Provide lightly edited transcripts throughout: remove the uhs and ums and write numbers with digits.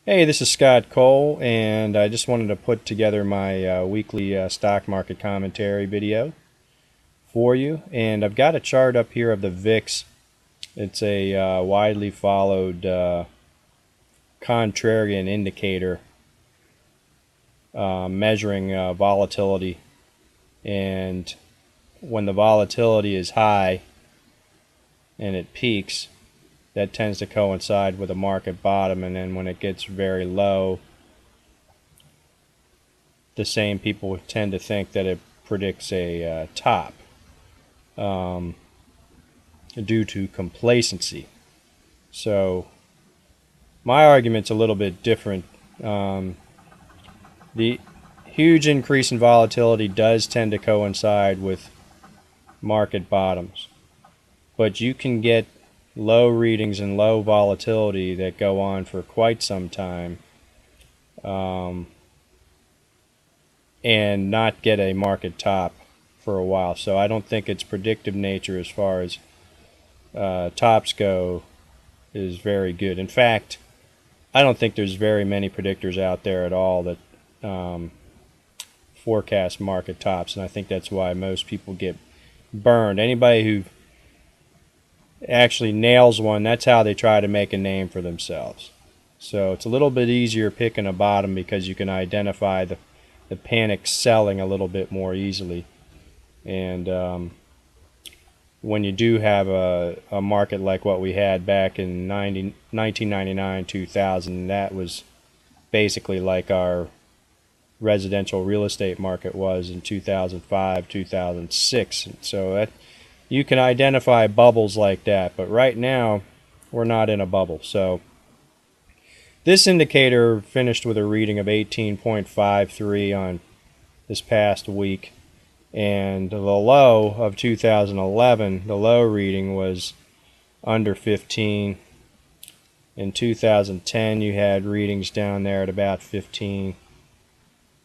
Hey, this is Scott Cole, and I just wanted to put together my weekly stock market commentary video for you. And I've got a chart up here of the VIX. It's a widely followed contrarian indicator measuring volatility. And when the volatility is high and it peaks, that tends to coincide with a market bottom, and then when it gets very low, the same people tend to think that it predicts a top due to complacency. So my argument's a little bit different. The huge increase in volatility does tend to coincide with market bottoms, but you can get low readings and low volatility that go on for quite some time and not get a market top for a while. So I don't think its predictive nature as far as tops go is very good. In fact, I don't think there's very many predictors out there at all that forecast market tops, and I think that's why most people get burned. Anybody who actually nails one, that's how they try to make a name for themselves. So it's a little bit easier picking a bottom because you can identify the panic selling a little bit more easily. And when you do have a market like what we had back in 1999, 2000, that was basically like our residential real estate market was in 2005, 2006. So that, you can identify bubbles like that, but right now we're not in a bubble. So this indicator finished with a reading of 18.53 on this past week, and the low of 2011, the low reading was under 15. In 2010 you had readings down there at about 15.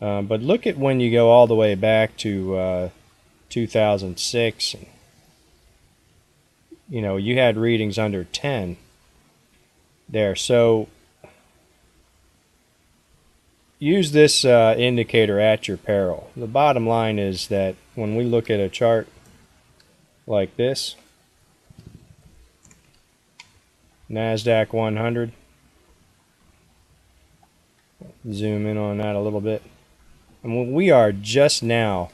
But look at when you go all the way back to 2006, you had readings under 10 there. So use this indicator at your peril. The bottom line is that when we look at a chart like this, NASDAQ 100, zoom in on that a little bit, and we are just now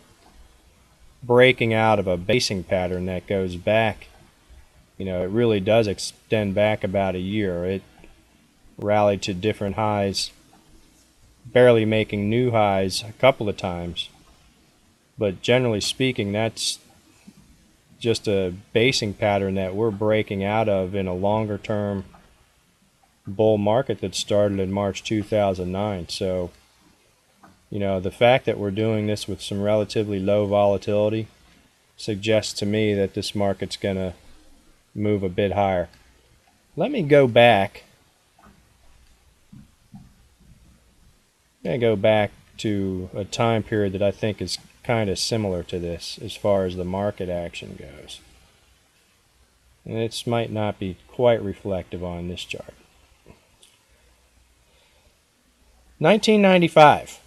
breaking out of a basing pattern that goes back, it really does extend back about a year. It rallied to different highs, barely making new highs a couple of times, but generally speaking, that's just a basing pattern that we're breaking out of in a longer term bull market that started in March 2009. So the fact that we're doing this with some relatively low volatility suggests to me that this market's going to move a bit higher. Let me go back. To a time period that I think is kind of similar to this as far as the market action goes. And it might not be quite reflective on this chart. 1995.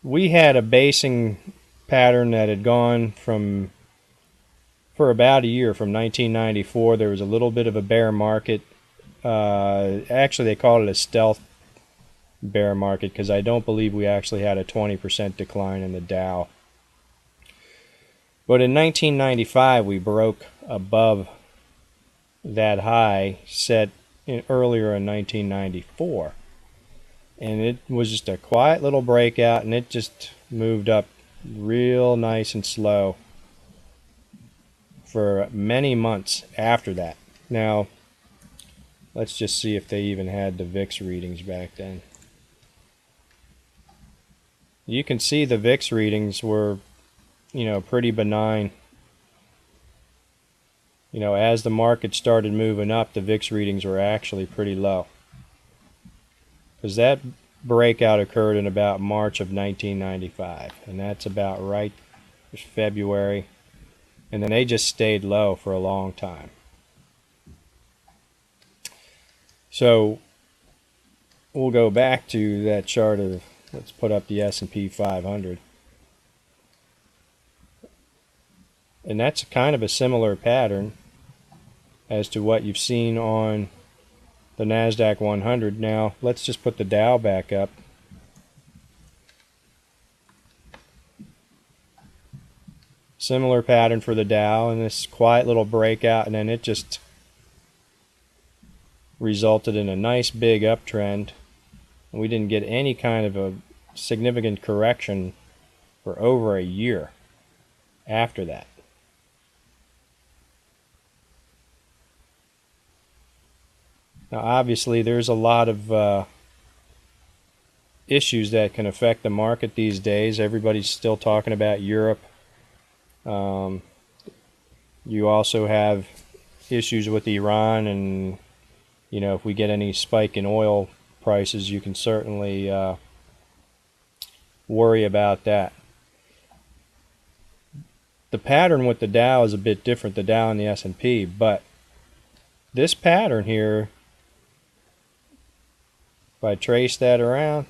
We had a basing pattern that had gone for about a year. From 1994, there was a little bit of a bear market. Actually, they called it a stealth bear market because I don't believe we actually had a 20% decline in the Dow. But in 1995, we broke above that high set earlier in 1994. And it was just a quiet little breakout, and it just moved up real nice and slow for many months after that. Now, let's just see if they even had the VIX readings back then. You can see the VIX readings were, pretty benign. As the market started moving up, the VIX readings were actually pretty low. Because that breakout occurred in about March of 1995, and that's about right. It was February, and then they just stayed low for a long time. So we'll go back to that chart of, let's put up the S&P 500. And that's kind of a similar pattern as to what you've seen on the NASDAQ 100. Now, let's just put the Dow back up. Similar pattern for the Dow, and this quiet little breakout, and then it just resulted in a nice big uptrend. We didn't get any kind of a significant correction for over a year after that. Now, obviously, there's a lot of issues that can affect the market these days. Everybody's still talking about Europe. You also have issues with Iran, and if we get any spike in oil prices, you can certainly worry about that. The pattern with the Dow is a bit different, the Dow and the S&P, but this pattern here, if I trace that around,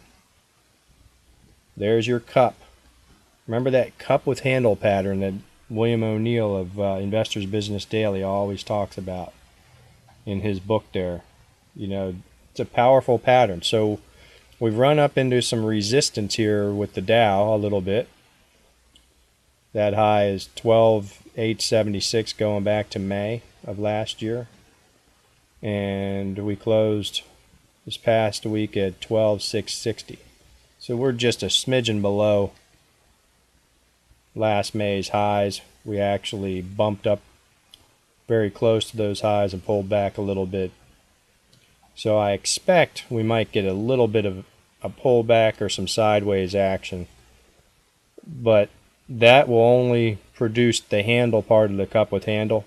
there's your cup. Remember that cup with handle pattern that William O'Neill of Investors Business Daily always talks about in his book there. It's a powerful pattern. So we've run up into some resistance here with the Dow a little bit. That high is 12,876 going back to May of last year. And we closed this past week at 12,660. So we're just a smidgen below last May's highs. We actually bumped up very close to those highs and pulled back a little bit. So I expect we might get a little bit of a pullback or some sideways action. But that will only produce the handle part of the cup with handle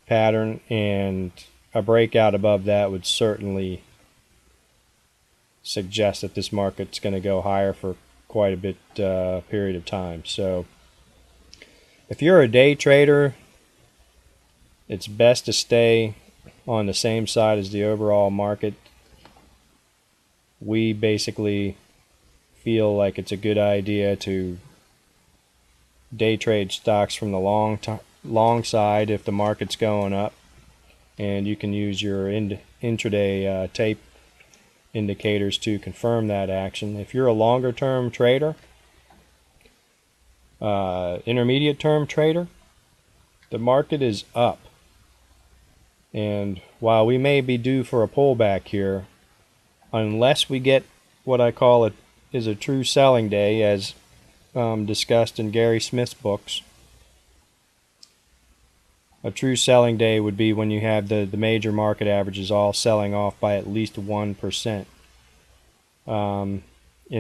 pattern, and a breakout above that would certainly suggest that this market's going to go higher for quite a bit period of time. So if you're a day trader, it's best to stay on the same side as the overall market. We basically feel like it's a good idea to day trade stocks from the long side if the market's going up, and you can use your intraday tape indicators to confirm that action. If you're a longer term trader, intermediate term trader, the market is up, and while we may be due for a pullback here, unless we get what I call it is a true selling day, as discussed in Gary Smith's books. A true selling day would be when you have the major market averages all selling off by at least 1%. In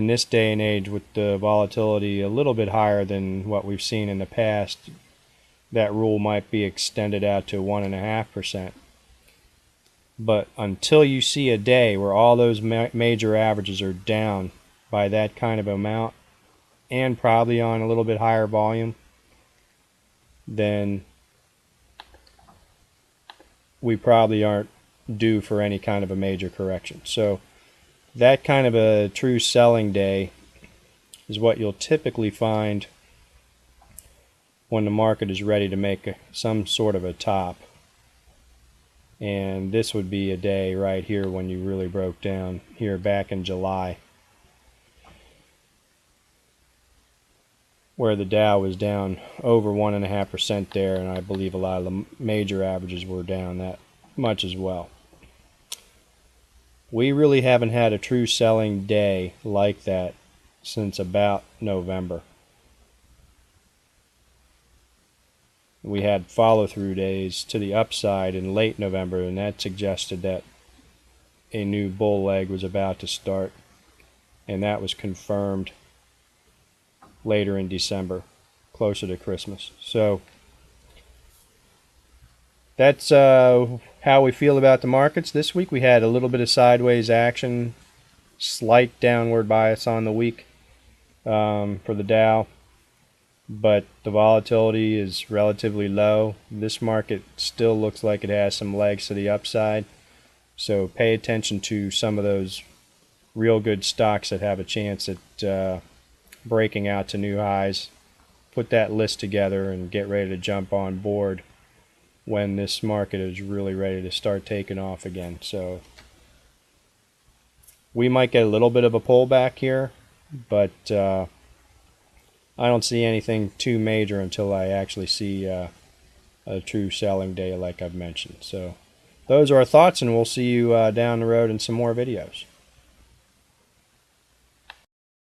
this day and age, with the volatility a little bit higher than what we've seen in the past, that rule might be extended out to 1.5%. But until you see a day where all those major averages are down by that kind of amount, and probably on a little bit higher volume, then we probably aren't due for any kind of a major correction. So that kind of a true selling day is what you'll typically find when the market is ready to make some sort of a top. And this would be a day right here when you really broke down here back in July, where the Dow was down over 1.5% there, and I believe a lot of the major averages were down that much as well. We really haven't had a true selling day like that since about November. We had follow-through days to the upside in late November, and that suggested that a new bull leg was about to start, and that was confirmed later in December, closer to Christmas. So that's how we feel about the markets this week. We had a little bit of sideways action, slight downward bias on the week for the Dow, but the volatility is relatively low. This market still looks like it has some legs to the upside. So pay attention to some of those real good stocks that have a chance at breaking out to new highs. Put that list together and get ready to jump on board when this market is really ready to start taking off again. So we might get a little bit of a pullback here, but I don't see anything too major until I actually see a true selling day like I've mentioned. So those are our thoughts, and we'll see you down the road in some more videos.